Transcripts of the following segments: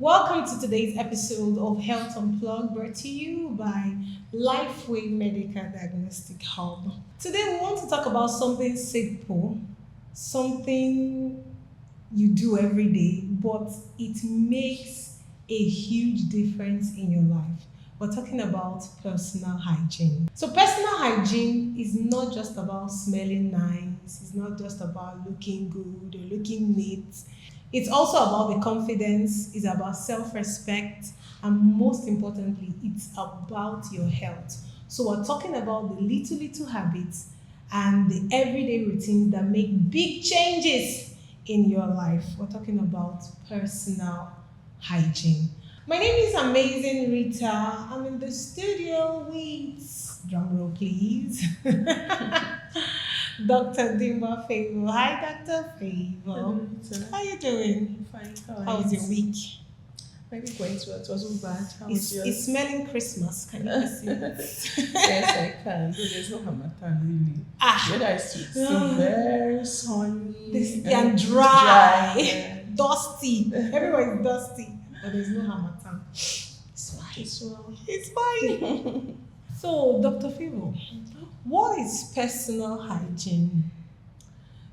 Welcome to today's episode of Health Unplugged, brought to you by Lifeway Medical Diagnostic Hub. Today, we want to talk about something simple, something you do every day, but it makes a huge difference in your life. We're talking about personal hygiene. So, personal hygiene is not just about smelling nice, it's not just about looking good or looking neat. It's also about the confidence, it's about self respect, and most importantly, it's about your health. So, we're talking about the little habits and the everyday routines that make big changes in your life. We're talking about personal hygiene. My name is Amazing Rita. I'm in the studio with, drumroll please, Dr. Dimba Favor. Hi, Dr. Favor. How you doing? Fine. How was your week? Maybe going to it wasn't bad. How It's, was yours? it's smelling Christmas. Can you see it? Yes, I can. Though there's no harmattan really. Ah, Weather is still very sunny and dry, Yeah. dusty. Everywhere is dusty, but there's no harmattan. It's fine. It's well. It's fine. So, Dr. Favor, what is personal hygiene?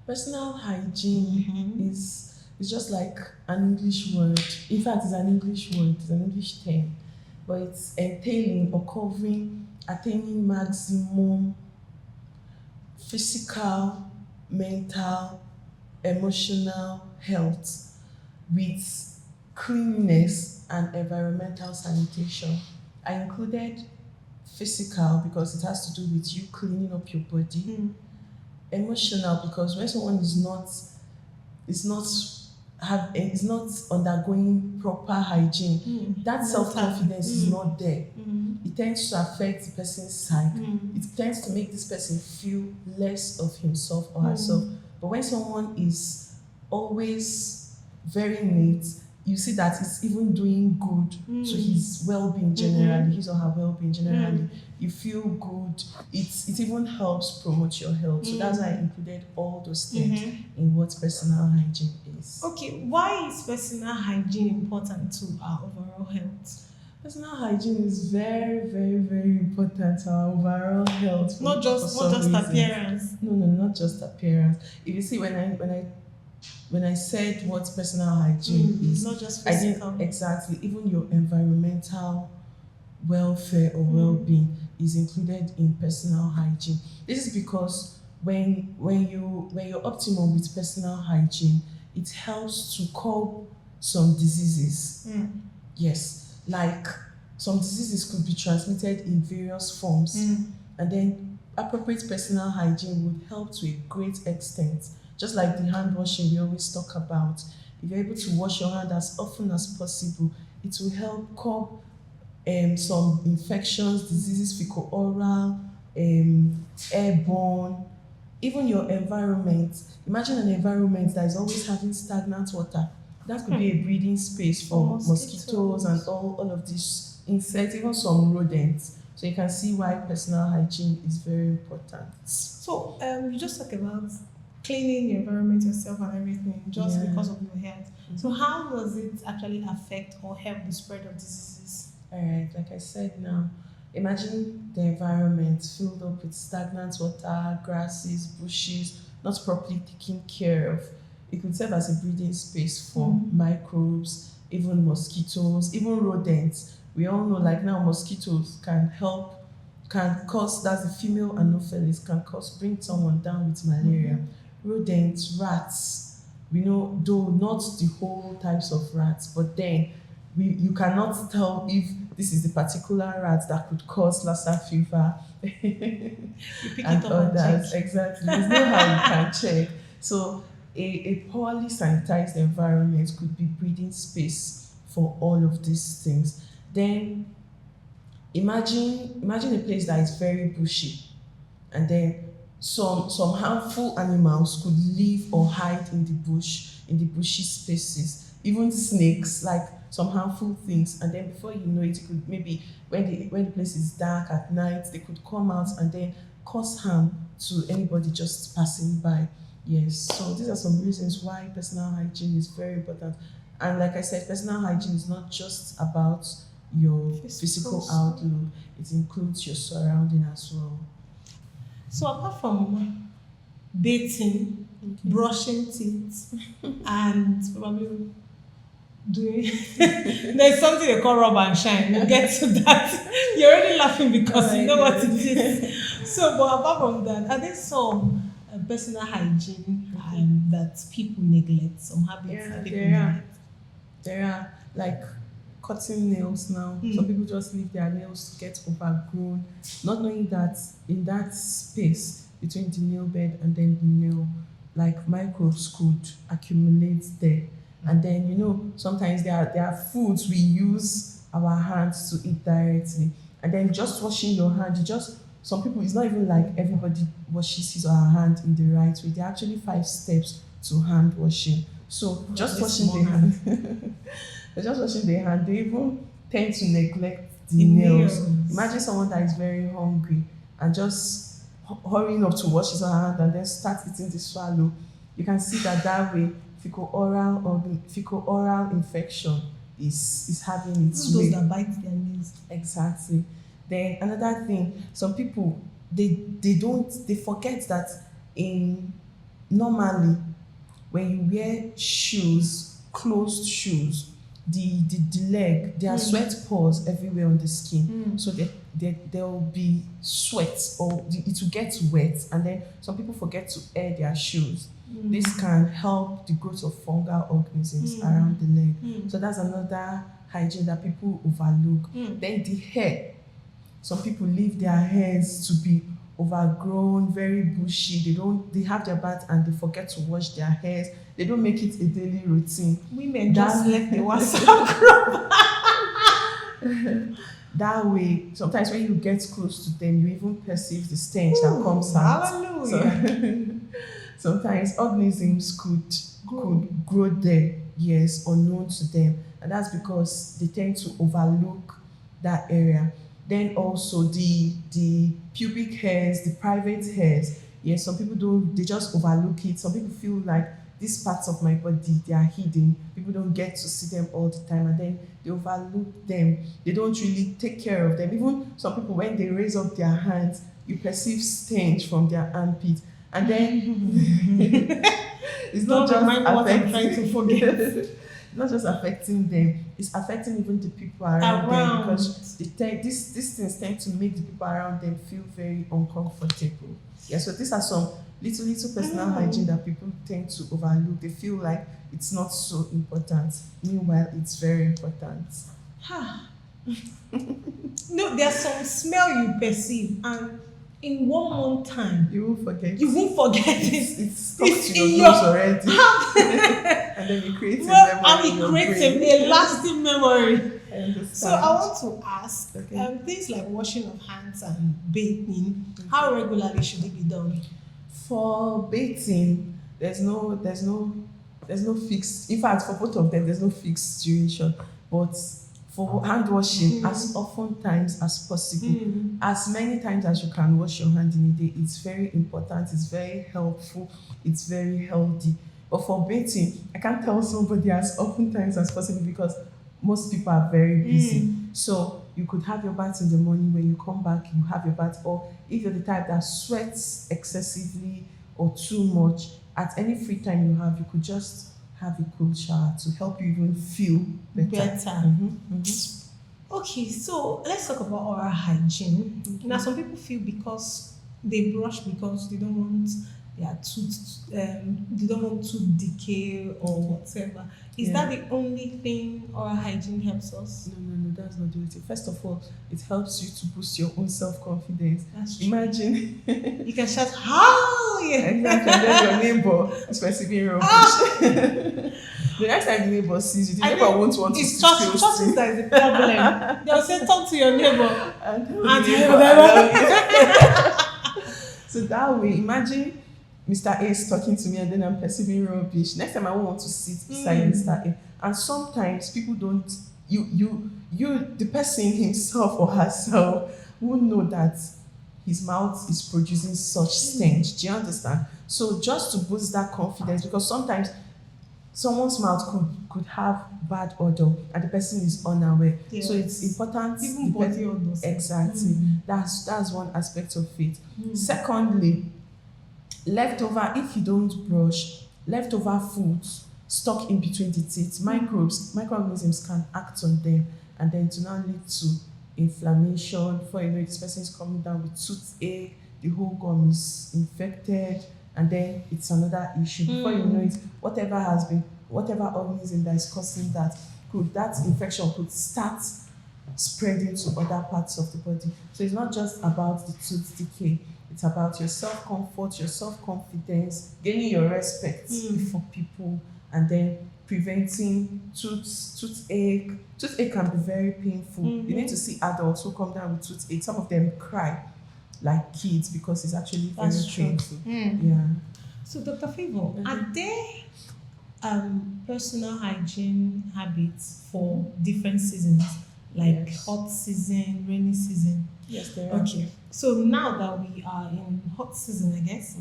Personal hygiene Mhm. is just like an English word. In fact, it's an English word. It's an English term, but it's entailing or covering, attaining maximum physical, mental, emotional health with cleanliness and environmental sanitation. I included physical because it has to do with you cleaning up your body. Mm. Emotional because when someone is not is not undergoing proper hygiene, that self-confidence is not there. It tends to affect the person's psyche. It tends to make this person feel less of himself or herself. But when someone is always very neat, you see that it's even doing good to his well-being generally, his or her well-being generally. You feel good. It even helps promote your health. So that's why I included all those things in what personal hygiene is. Okay, why is personal hygiene important to our overall health? Personal hygiene is very, very, very important to our overall health. Not just some reasons. appearance. No, not just appearance. If you see when I said what personal hygiene is, Not just I physical. didn't exactly even your environmental welfare or well-being is included in personal hygiene. This is because when you're optimal with personal hygiene, it helps to curb some diseases. Yes, like some diseases could be transmitted in various forms, and then appropriate personal hygiene would help to a great extent. Just like the hand washing we always talk about, if you're able to wash your hand as often as possible, it will help curb some infections, diseases, fecal oral, airborne, even your environment. Imagine an environment that is always having stagnant water. That could be a breeding space for mosquitoes and all of these insects, even some rodents. So you can see why personal hygiene is very important. So, you just talk about cleaning your environment, yourself, and everything just Yeah. because of your health. So, how does it actually affect or help the spread of diseases? All right, like I said now, imagine the environment filled up with stagnant water, grasses, bushes, not properly taken care of. It could serve as a breeding space for microbes, even mosquitoes, even rodents. We all know, like now, mosquitoes can cause, that's the female anopheles, can cause, bring someone down with malaria. Rodents, rats, we know, though not the whole types of rats, but then you cannot tell if this is the particular rat that could cause Lassa fever You pick and it up and others. check. Exactly. There's no how you can check. So a poorly sanitized environment could be breeding space for all of these things. Then imagine a place that is very bushy, and then some harmful animals could live or hide in the bush, in the bushy spaces, even snakes, like some harmful things. And then before you know it, it could maybe when the place is dark at night, they could come out and then cause harm to anybody just passing by. Yes, so these are some reasons why personal hygiene is very important. And like I said, personal hygiene is not just about your physical outlook, it includes your surrounding as well. So apart from bathing, brushing teeth, and probably doing there's something they call rub and shine. We'll get to that. You're already laughing because you know what it is. So, but apart from that, are there some personal hygiene that people neglect? Some habits Yeah, that people there are. neglect? There are like cutting nails now. Some people just leave their nails to get overgrown, not knowing that in that space between the nail bed and then the nail, like microbes could accumulate there. And then sometimes there are foods we use our hands to eat directly. And then just washing your hand, you just some people it's not even like everybody washes his or her hand in the right way. There are actually 5 steps to hand washing. So just washing the hand. Just washing the hand, they even tend to neglect the nails. Imagine someone that is very hungry and just hurrying up to wash his or her hand and then start eating the swallow. You can see that way fecal oral infection is having its Those way. that bite their nails. Exactly. Then another thing, some people they forget that in normally when you wear shoes, closed shoes, the leg, there are sweat pores everywhere on the skin. So there will be sweat or it will get wet, and then some people forget to air their shoes. This can help the growth of fungal organisms around the leg. So that's another hygiene that people overlook. Then the hair. Some people leave their hairs to be overgrown, very bushy. They have their bath and they forget to wash their hairs. They don't make it a daily routine. Women just left the WhatsApp group. That way, sometimes when you get close to them, you even perceive the stench that comes out. Hallelujah. So, sometimes organisms could grow there, yes, unknown to them. And that's because they tend to overlook that area. Then also the pubic hairs, the private hairs. Yes, some people they just overlook it. Some people feel like these parts of my body, they are hidden. People don't get to see them all the time, and then they overlook them. They don't really take care of them. Even some people, when they raise up their hands, you perceive stench from their armpit. And then it's not just what I'm affecting trying to forget. It's not just affecting them, it's affecting even the people around them, because these things tend to make the people around them feel very uncomfortable. Yeah, so these are some little personal hygiene that people tend to overlook. They feel like it's not so important. Meanwhile, it's very important. No, there's some smell you perceive, and in 1 month time, You won't forget. you won't forget it. It's stuck It's to in your nose already. And then you create a memory And in it your creates brain. a lasting memory. I understand. So I want to ask, Okay. things like washing of hands and bathing, how regularly should it be done? For bathing, there's no fixed. In fact, for both of them, there's no fixed duration. But for hand washing, as often times as possible, as many times as you can wash your hand in a day, it's very important. It's very helpful. It's very healthy. But for bathing, I can't tell somebody as often times as possible because most people are very busy. So you could have your bath in the morning. When you come back, you have your bath. Or if you're the type that sweats excessively or too much, at any free time you have, you could just have a cool shower to help you even feel better. Okay, so let's talk about oral hygiene. Now, some people feel because they brush because they don't want their tooth, they don't want tooth decay or whatever. Is that the only thing oral hygiene helps us? No, that's not the way. First of all, it helps you to boost your own self-confidence. That's true. Imagine. You can shout, "How!" Exactly, and then your neighbor is perceiving rubbish. The next time the neighbor sees you, the neighbor won't want to It's sit close to trust you. that is the problem. They'll say, "Talk to your neighbor." And And the you neighbor allow you. So that way, imagine Mr. A is talking to me and then I'm perceiving rubbish. Next time I won't want to sit beside Mr. A. And sometimes people don't, the person himself or herself won't know that his mouth is producing such stench. Do you understand? So just to boost that confidence, because sometimes someone's mouth could have bad odor and the person is unaware. So it's Yes. important. Even body odors. Exactly. That's one aspect of it. Secondly, leftover, if you don't brush, leftover foods stuck in between the teeth, microorganisms can act on them and then to now lead to inflammation. Before you know it, this person is coming down with toothache, the whole gum is infected, and then it's another issue. Before you know it, whatever organism that is causing that infection could start spreading to other parts of the body. So it's not just about the tooth decay, it's about your self comfort, your self confidence, gaining your respect before people, and then preventing toothache. Toothache can be very painful. You need to see adults who come down with toothache. Some of them cry like kids because it's actually very That's true. painful. Mm. Yeah. So, Dr. Favor, are there personal hygiene habits for different seasons, like Yes. hot season, rainy season? Yes, there are. Okay. So now that we are in hot season, I guess,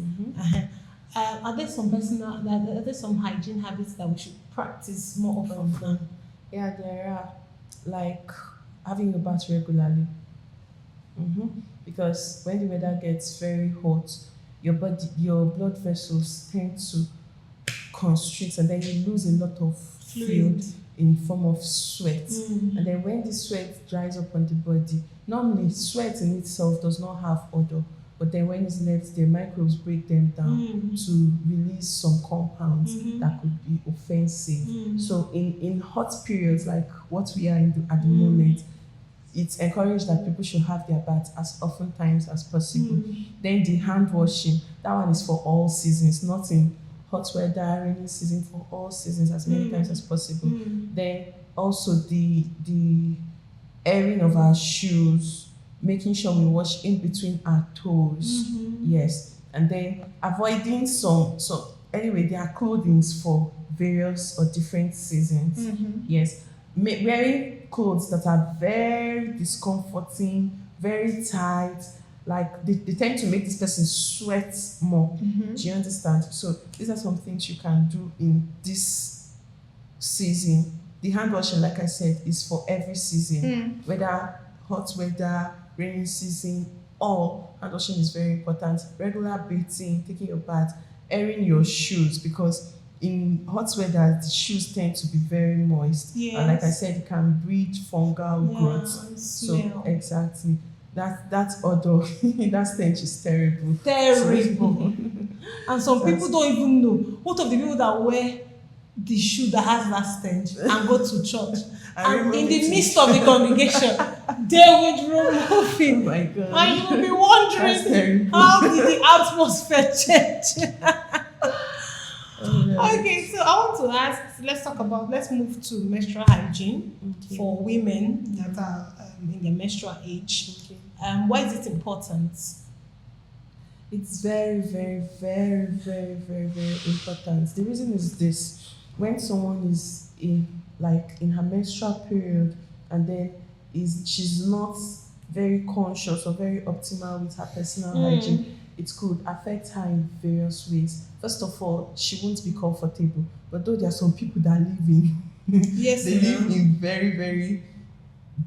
are there some hygiene habits that we should practice more often? Yeah, there are, like having a bath regularly. Because when the weather gets very hot, your blood vessels tend to constrict, and then you lose a lot of fluid in form of sweat. And then when the sweat dries up on the body, normally sweat in itself does not have odor, but then when it's left there, microbes break them down to release some compounds that could be offensive. So in hot periods like what we are in at the moment, it's encouraged that people should have their bath as often times as possible. Then the hand washing, that one is for all seasons, not in hot weather, rainy season, for all seasons as many times as possible. Then also the airing of our shoes, making sure we wash in between our toes. Yes. And then avoiding anyway, there are clothings for various or different seasons. Yes. Wearing clothes that are very discomforting, very tight, like they tend to make this person sweat more. Do you understand? So these are some things you can do in this season. The hand washing, like I said, is for every season, whether hot weather, rainy season, all hand washing is very important. Regular bathing, taking your bath, airing your shoes, because in hot weather the shoes tend to be very moist. And like I said, it can breed fungal growth. So exactly. That odor, that stench is terrible. Terrible. And some people don't even know. What of the people that wear the shoe that has that stench and go to church? And in the midst of the congregation, they will remove it. Oh my God. And you will be wondering, how did the atmosphere change? Okay, so I want to ask, let's move to menstrual hygiene for women that are in the menstrual age. Why is it important? It's very, very, very, very, very, very important. The reason is this: when someone is in her menstrual period, and then she's not very conscious or very optimal with her personal hygiene, it could affect her in various ways. First of all, she won't be comfortable. But though there are some people that live in they live in very, very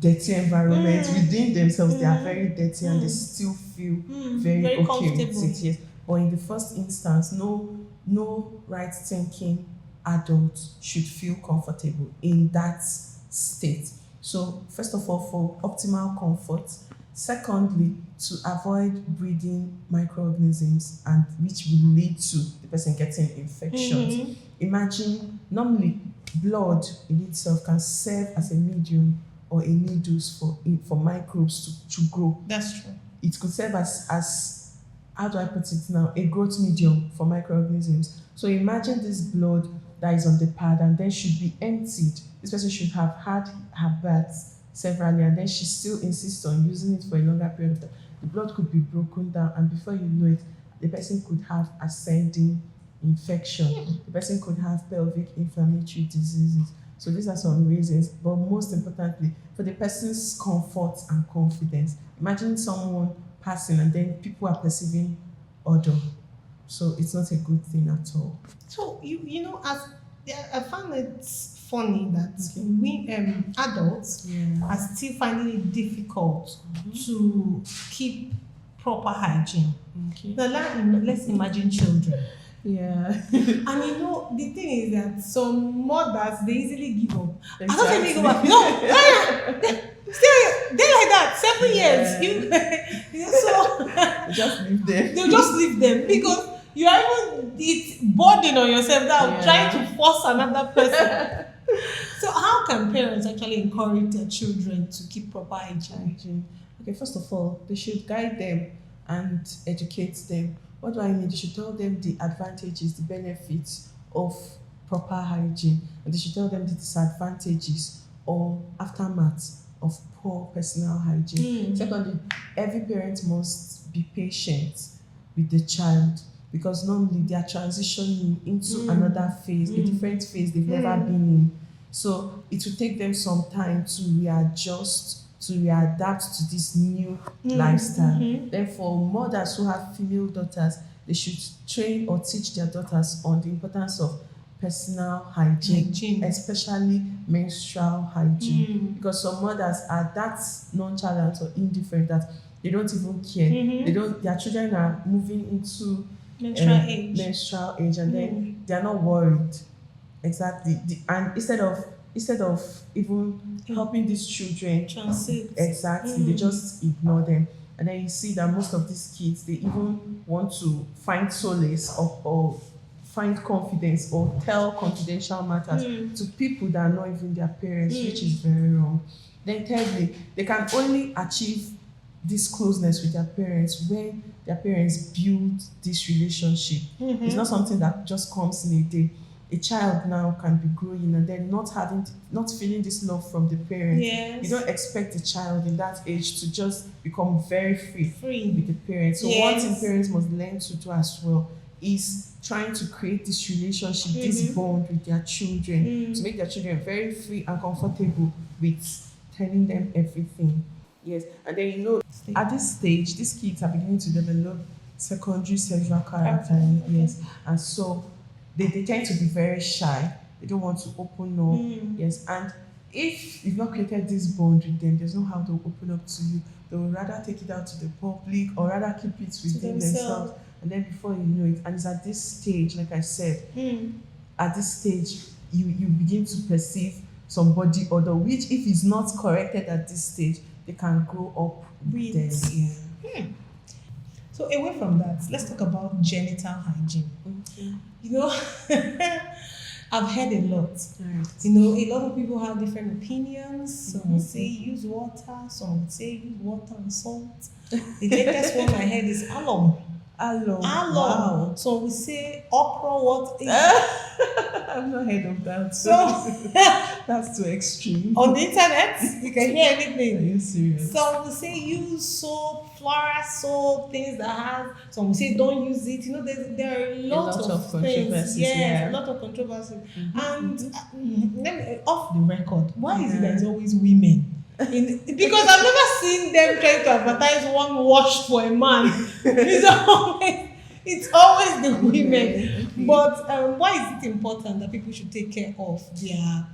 dirty environments within themselves, they are very dirty and they still feel very okay with it. Yes. But in the first instance, no right thinking adult should feel comfortable in that state. So first of all, for optimal comfort. Secondly, to avoid breeding microorganisms, and which will lead to the person getting infections. Imagine, normally blood in itself can serve as a medium or a needles for microbes to grow. That's true. It could serve as how do I put it now, a growth medium for microorganisms. So imagine this blood that is on the pad and then should be emptied. This person should have had her bath severally, and then she still insists on using it for a longer period of time. The blood could be broken down, and before you know it, the person could have ascending infection. The person could have pelvic inflammatory diseases. So these are some reasons, but most importantly, for the person's comfort and confidence. Imagine someone passing and then people are perceiving odor. So it's not a good thing at all. So you know, as yeah, I found it funny that Okay. we adults Yeah. are still finding it difficult to keep proper hygiene. Okay. Now, let's imagine children. Yeah. And you know, the thing is that some mothers they easily give up. I don't think they Exactly. go back. No, they're like that. 7 years. So Just leave them. they'll just leave them because you are even it's burden on yourself now Yeah. trying to force another person. So how can parents actually encourage their children to keep proper hygiene? Hygiene. Okay, first of all, they should guide them and educate them. What do I mean? They should tell them the advantages, the benefits of proper hygiene, and they should tell them the disadvantages or aftermath of poor personal hygiene. Secondly, every parent must be patient with the child because normally they are transitioning into another phase, a different phase they've never been in. So it will take them some time to readjust, to readapt to this new lifestyle. Then for mothers who have female daughters, they should train or teach their daughters on the importance of personal hygiene, especially menstrual hygiene. Because some mothers are that nonchalant or indifferent that they don't even care. They don't. Their children are moving into menstrual age, and then they are not worried. Exactly. And instead of even helping these children Transit. exactly, they just ignore them. And then you see that most of these kids they even want to find solace or find confidence or tell confidential matters to people that are not even their parents, which is very wrong. Then thirdly, they can only achieve this closeness with their parents when their parents build this relationship. It's not something that just comes in a day. A child now can be growing and then not feeling this love from the parents. Yes. You don't expect a child in that age to just become very free with the parents. So one Yes. thing parents must learn to do as well is trying to create this relationship, this bond with their children, to make their children very free and comfortable with telling them everything. Yes, and then at this stage, these kids are beginning to develop secondary sexual character. Yes, and so they tend to be very shy. They don't want to open up. Yes, and if you've not created this bond with them, there's no how to open up to you. They will rather take it out to the public or rather keep it within themselves. And then before you know it, and it's at this stage, like I said, at this stage, you begin to perceive some body odor, which if it's not corrected at this stage, they can grow up with them. Yeah. So away from that, let's talk about genital hygiene. You know, I've heard a lot. Right. You know, a lot of people have different opinions. Some would say use water, some would say use water and salt. The latest one I heard is alum. Alum. Wow. So we say okra, what is I've not heard of that. So that's too extreme. on the internet, you can hear Are anything. you serious? Some will say use soap, floral soap, things that have. Some will say don't use it. You know, there are a lot of things. controversies. Yes, Yeah. a lot of controversy. And let me off the record. Why is it that it's always women? Because I've never seen them trying to advertise one wash for a man. It's always the women. Okay. But why is it important that people should take care of their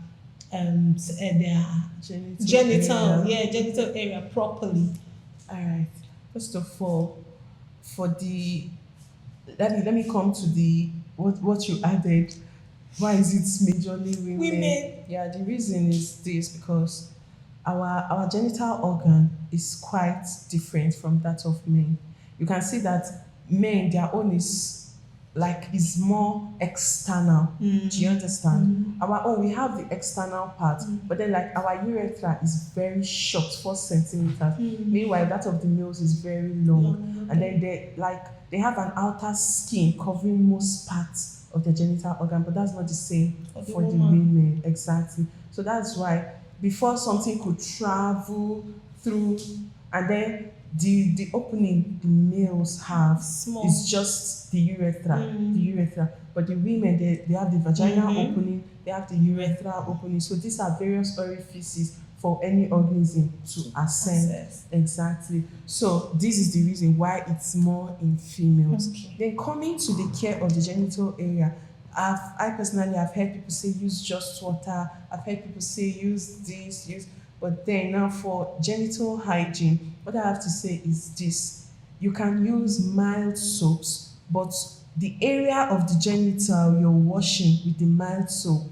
genital area properly? All right. First of all, let me come to the what you added. Why is it majorly women? Women. Yeah, the reason is this because our genital organ is quite different from that of men. You can see that men, their own is more external. Do you understand? Our own, we have the external part, but then like our urethra is very short, 4 centimeters. Meanwhile, that of the males is very long. And then they have an outer skin covering most parts of the genital organ, but that's not the same for the women. Exactly. So that's why before something could travel through, and then the opening the males have is just the urethra. But the women, they have the vaginal opening, they have the urethra opening. So these are various orifices for any organism to ascend. Exactly. So this is the reason why it's more in females. Okay. Then coming to the care of the genital area, I personally have heard people say use just water. I've heard people say use this, use. But then now for genital hygiene, what I have to say is this: you can use mild soaps, but the area of the genital you're washing with the mild soap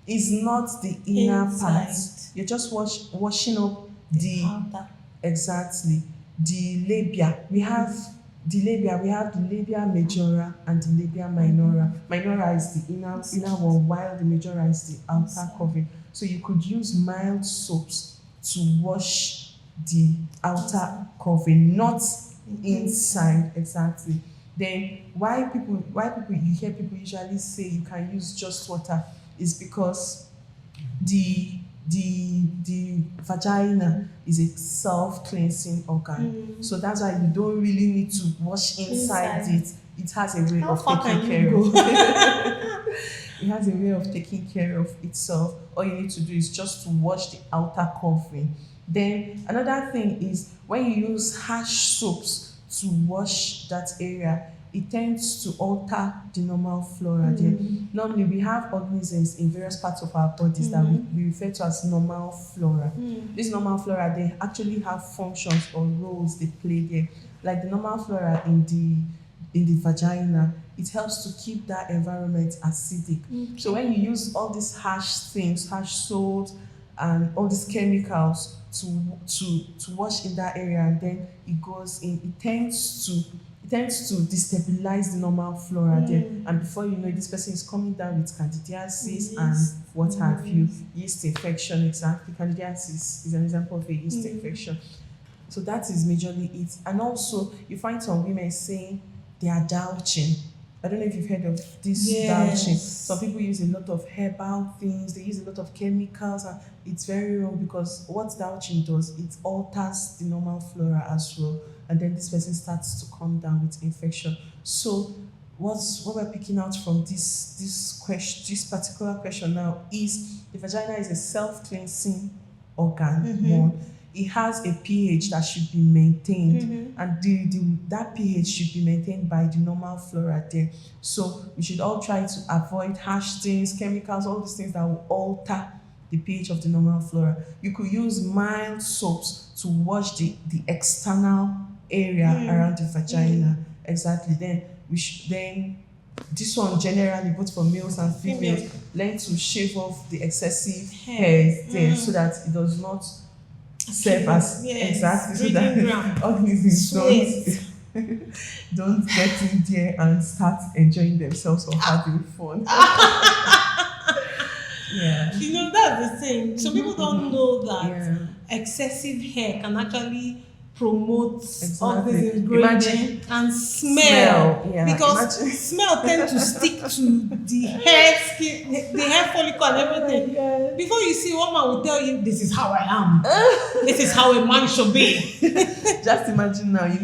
is not the inner part. Inside. You're just washing up the Outer. exactly the labia. We have the labia majora and the labia minora. Minora is the inner one, while the majora is the outer covering. So you could use mild soaps to wash the outer covering, not inside exactly. Then why people you hear people usually say you can use just water is because the the vagina is a self-cleansing organ. So that's why you don't really need to wash inside it. It has a way How of far taking can care you of go? it has a way of taking care of itself. All you need to do is just to wash the outer covering. Then another thing is when you use harsh soaps to wash that area, it tends to alter the normal flora there. Normally we have organisms in various parts of our bodies that we refer to as normal flora. This normal flora, they actually have functions or roles they play there. Like the normal flora in the vagina, it helps to keep that environment acidic. So when you use all these harsh things, harsh salt and all these chemicals to wash in that area, and then it goes in, it tends to destabilize the normal flora there. And before you know it, this person is coming down with candidiasis and what have you, yeast infection. Exactly, candidiasis is an example of a yeast infection. So that is majorly it. And also you find some women saying they are douching. I don't know if you've heard of this douching. Some people use a lot of herbal things, they use a lot of chemicals, and it's very wrong because what douching does, it alters the normal flora as well. And then this person starts to come down with infection. So what we're picking out from this particular question now is the vagina is a self-cleansing organ. One, it has a pH that should be maintained, and that pH should be maintained by the normal flora there. So we should all try to avoid harsh things, chemicals, all these things that will alter the pH of the normal flora. You could use mild soaps to wash the external area around the vagina. Exactly. Then then this one generally both for males and females learn to shave off the excessive hairs there so that it does not serve as exactly so that organisms don't get in there and start enjoying themselves or having fun. You know, that's the thing. So people don't know that excessive hair can actually promote organisms growing and smell. Because smell tends to stick to the hair skin, the hair follicle and everything. Before you see, one man will tell you, this is how I am. This is how a man should be. Just imagine now, I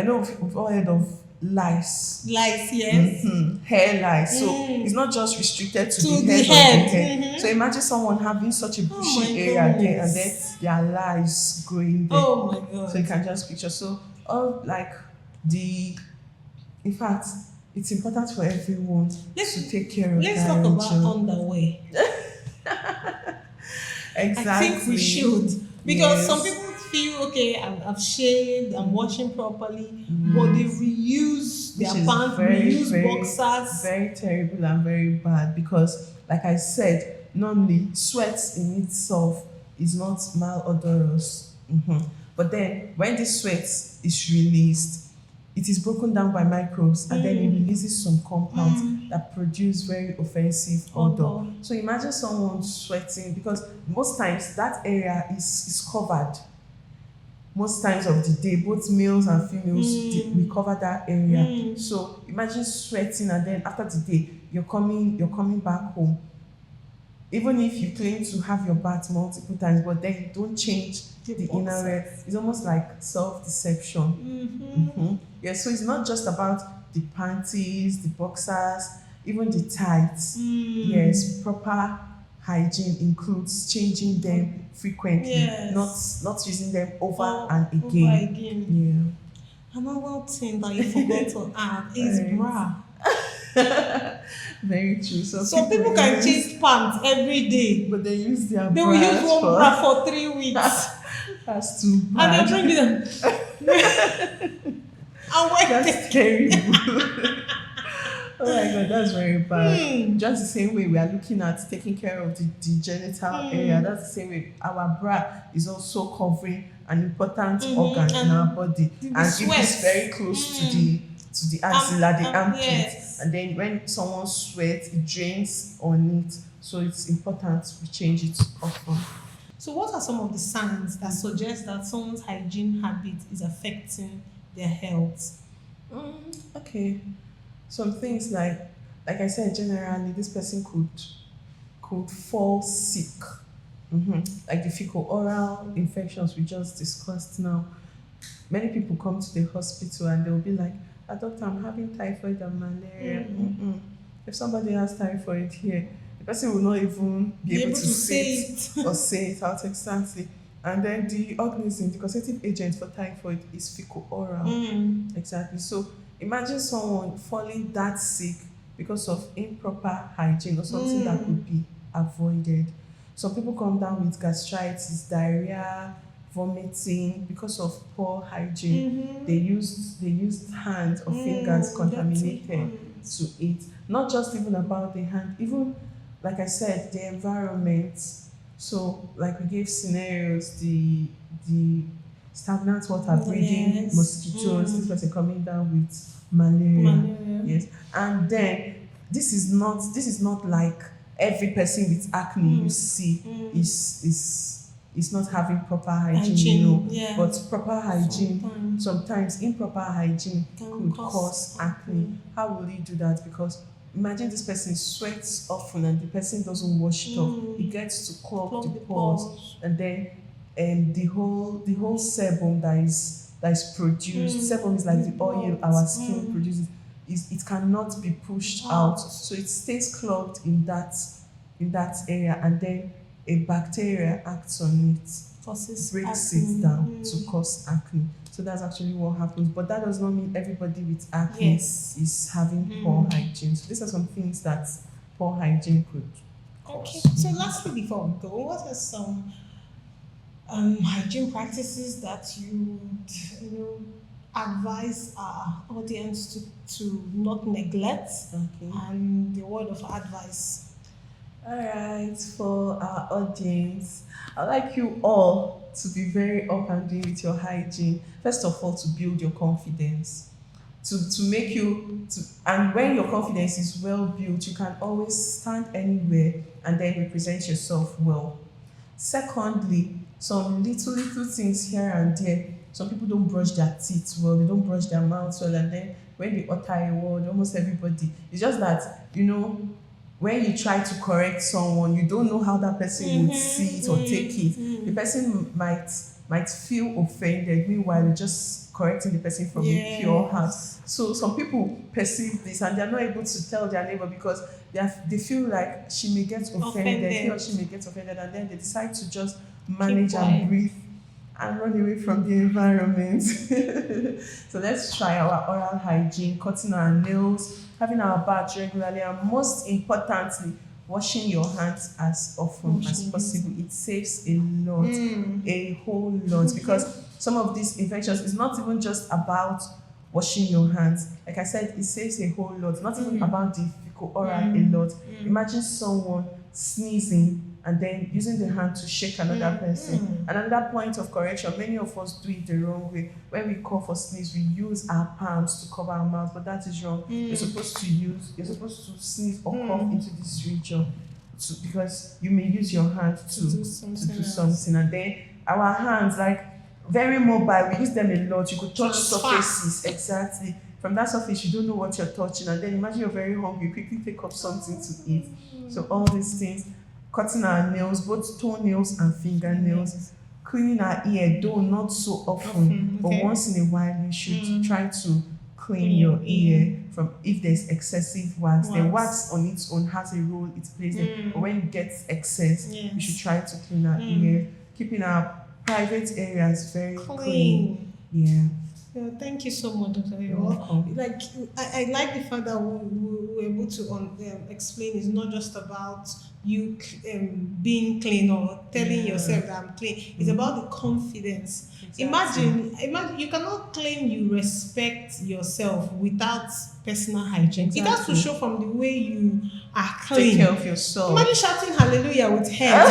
know we've all heard of lice. Lice, yes. Hair lice. So it's not just restricted to the head. So imagine someone having such a bushy area there, and then there are lice growing there. Oh my god. So you can just picture. So in fact, it's important for everyone to take care of Let's that. talk about underwear. Exactly. I think we should. Because some people feel, okay, I've shaved, I'm washing properly, but they reuse their pants, reuse boxers. Very terrible and very bad because, like I said, normally sweat in itself is not malodorous. But then when the sweat is released, it is broken down by microbes and then it releases some compounds that produce very offensive odor. So imagine someone sweating, because most times that area is covered. Most times of the day, both males and females, we cover that area. So imagine sweating and then after the day, you're coming back home. Even if you claim to have your bath multiple times, but then you don't change the inner wear, it's almost like self-deception. So it's not just about the panties, the boxers, even the tights. Yes, proper hygiene includes changing them frequently, not using them over and again. Another thing that you forgot to add is bra. Very true. So Some people can change pants every day. but they use their They will use bras one for bra for 3 weeks. that's too And bad. they'll bring it and wear That's terrible. Oh my god, that's very bad. Hmm. Just the same way we are looking at taking care of the genital area, that's the same way our bra is also covering an important organ in our body. And if sweat. it's very close to the axilla, the armpit, yes. and then when someone sweats, it drains on it. So it's important we change it often. So, what are some of the signs that suggest that someone's hygiene habit is affecting their health? Okay. Some things like I said, generally this person could fall sick. Like the fecal oral infections we just discussed now. Many people come to the hospital and they'll be like, doctor, I'm having typhoid and malaria. If somebody has typhoid here, the person will not even be able to say it or say it out exactly. And then the organism, the causative agent for typhoid is fecal oral. Exactly. So imagine someone falling that sick because of improper hygiene or something that could be avoided. Some people come down with gastritis, diarrhea, vomiting because of poor hygiene. They used hands or fingers contaminated to eat. Not just even about the hand, even like I said, the environment. So like we gave scenarios, the stagnant water breeding mosquitoes, this person coming down with malaria. Yes. And then this is not like every person with acne you see is not having proper hygiene, but proper hygiene sometimes improper hygiene could cause acne. How will you do that? Because imagine this person sweats often and the person doesn't wash it off. It gets to clog the pores, and then the whole sebum that is produced. Sebum is like the oil our skin produces. It cannot be pushed out, so it stays clogged in that area, and then a bacteria acts on it, breaks it down to cause acne. So that's actually what happens. But that does not mean everybody with acne is having poor hygiene. So these are some things that poor hygiene could cause. Okay. So lastly, before we go, what are some hygiene practices that you advise our audience to not neglect? Okay. And the word of advice. All right, for our audience, I'd like you all to be very up and doing with your hygiene. First of all, to build your confidence, to make you and when your confidence is well built, you can always stand anywhere and then represent yourself well. Secondly, some little things here and there. Some people don't brush their teeth well, they don't brush their mouth well, and then when they utter a word, almost everybody. It's just that, when you try to correct someone, you don't know how that person would see it or take it. The person might feel offended. Meanwhile, you're just correcting the person from a pure heart. So some people perceive this and they're not able to tell their neighbor because they feel like she may get offended, he or she may get offended, and then they decide to just manage and breathe and run away from the environment. So let's try our oral hygiene, cutting our nails, having our bath regularly, and most importantly, washing your hands as often as possible. It saves a lot, a whole lot, because some of these infections is not even just about washing your hands. Like I said, it saves a whole lot, not even about the fecal oral a lot. Imagine someone sneezing and then using the hand to shake another person. Another point of correction, many of us do it the wrong way. When we cough or sneeze, we use our palms to cover our mouth, but that is wrong. You're supposed to sneeze or cough into this region because you may use your hand to do something. And then our hands, like very mobile, we use them a lot. You could touch surfaces, exactly. From that surface, you don't know what you're touching, and then imagine you're very hungry, quickly take up something to eat. So all these things, cutting our nails, both toenails and fingernails, cleaning our ear, though not so often, but once in a while you should try to clean your ear from if there's excessive wax. The wax on its own has a role it plays in, but when it gets excess, we should try to clean our ear, keeping our private areas very clean. Yeah. Yeah, thank you so much, Dr. You're Yo. welcome. Like, I like the fact that we were able to explain it's not just about you being clean or telling Yeah. yourself that I'm clean. It's about the confidence. Exactly. Imagine you cannot claim you respect yourself without personal hygiene. It has to Exactly. show from the way you are Take clean. care of yourself. Imagine shouting hallelujah with head.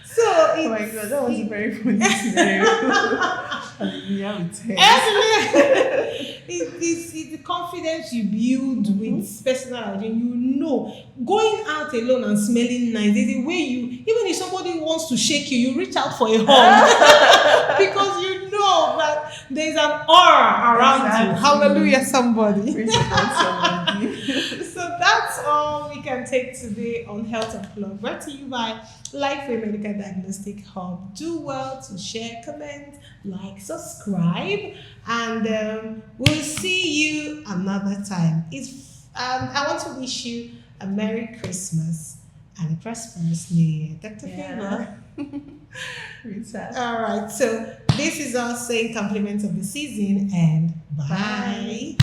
So Oh my god, that was a very funny scenario. Hallelujah with hair. it's the confidence you build with personal hygiene. You know, going out alone and smelling nice. There's a way you, even if somebody wants to shake you, you reach out for a hug because you know that there's an aura around you. Exactly. Hallelujah, somebody. Praise God, somebody. So that's all we can take today on Health Unplugged, brought to you by Lifeway Medical Diagnostic Hub. Do well to share, comment, like, subscribe, and we'll see you another time. I want to wish you a Merry Christmas and a prosperous New Year. Dr. Yeah. Favor. Rita. All right, so this is our saying compliments of the season, and bye.